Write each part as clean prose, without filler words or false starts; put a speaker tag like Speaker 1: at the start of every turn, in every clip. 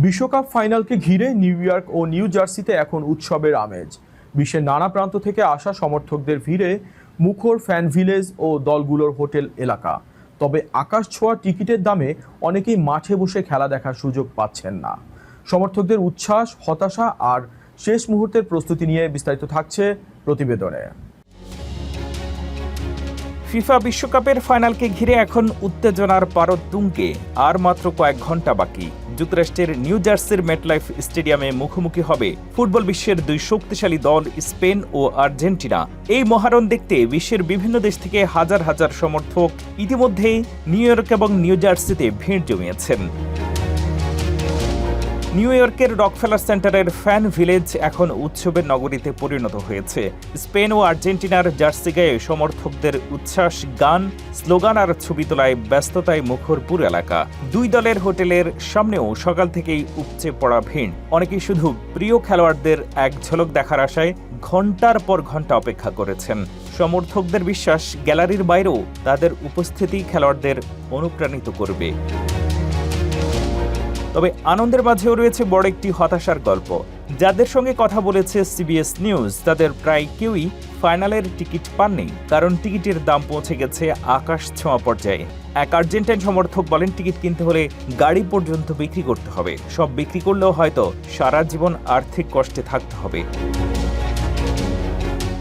Speaker 1: বিশ্বকাপ ফাইনালকে ঘিরে new York ও new জার্সিতে এখন উৎসবের আমেজ। বিশ্বের নানা প্রান্ত থেকে আসা সমর্থকদের ভিড়ে মুখর ফ্যান ভিলেজ ও দলগুলোর হোটেল এলাকা। তবে আকাশ ছোঁয়া টিকিটের দামে অনেকেই মাঠে বসে খেলা দেখার সুযোগ পাচ্ছেন না। সমর্থকদের উচ্ছ্বাস, হতাশা আর শেষ মুহূর্তের প্রস্তুতি নিয়ে বিস্তারিত থাকছে প্রতিবেদনে।
Speaker 2: ফিফা বিশ্বকাপের ফাইনালকে ঘিরে এখন উত্তেজনার পারদ তুঙ্গে। আর মাত্র কয়েক ঘন্টা বাকি। যুক্তরাষ্ট্রের নিউ জার্সির মেটলাইফ স্টেডিয়ামে মুখোমুখি হবে ফুটবল বিশ্বের দুই শক্তিশালী দল স্পেন ও আর্জেন্টিনা। এই মহারণ দেখতে বিশ্বের বিভিন্ন দেশ থেকে হাজার হাজার সমর্থক ইতিমধ্যেই নিউ ইয়র্ক এবং নিউ জার্সিতে ভিড় জমিয়েছেন। নিউ ইয়র্কের রকফেলার সেন্টারের ফ্যান ভিলেজ এখন উৎসবের নগরীতে পরিণত হয়েছে। স্পেন ও আর্জেন্টিনার জার্সি গায়ে সমর্থকদের উচ্ছ্বাস, গান, স্লোগান আর ছবি তোলায় ব্যস্ততায় মুখর পুরো এলাকা। দুই দলের হোটেলের সামনেও সকাল থেকেই উপচে পড়া ভিড়। অনেকেই শুধু প্রিয় খেলোয়াড়দের এক ঝলক দেখার আশায় ঘন্টার পর ঘন্টা অপেক্ষা করেছেন। সমর্থকদের বিশ্বাস, গ্যালারির বাইরেও তাদের উপস্থিতি খেলোয়াড়দের অনুপ্রাণিত করবে। তবে আনন্দের মাঝেও রয়েছে বড় একটি হতাশার গল্প। যাদের সঙ্গে কথা বলেছে সিবিএস নিউজ, তাদের প্রায় কেউই ফাইনালের টিকিট পাননি, কারণ টিকিটের দাম পৌঁছে গেছে আকাশ ছোঁয়া পর্যায়ে। এক আর্জেন্টাইন সমর্থক বলেন, টিকিট কিনতে হলে গাড়ি পর্যন্ত বিক্রি করতে হবে। সব বিক্রি করলেও হয়তো সারা জীবন আর্থিক কষ্টে থাকতে হবে।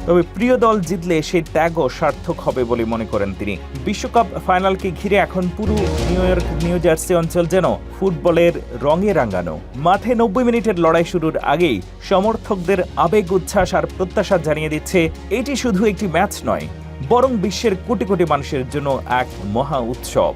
Speaker 2: তবে প্রিয় দল জিতলে সেই ত্যাগও সার্থক হবে বলে মনে করেন তিনি। বিশ্বকাপ ফাইনালকে ঘিরে এখন পুরো নিউ ইয়র্ক নিউ জার্সি অঞ্চল যেন ফুটবলের রঙে রাঙানো। মাঠে 90 মিনিটের লড়াই শুরুর আগেই সমর্থকদের আবেগ, উচ্ছ্বাস আর প্রত্যাশা জানিয়ে দিচ্ছে এটি শুধু একটি ম্যাচ নয়, বরং বিশ্বের কোটি কোটি মানুষের জন্য এক মহা উৎসব।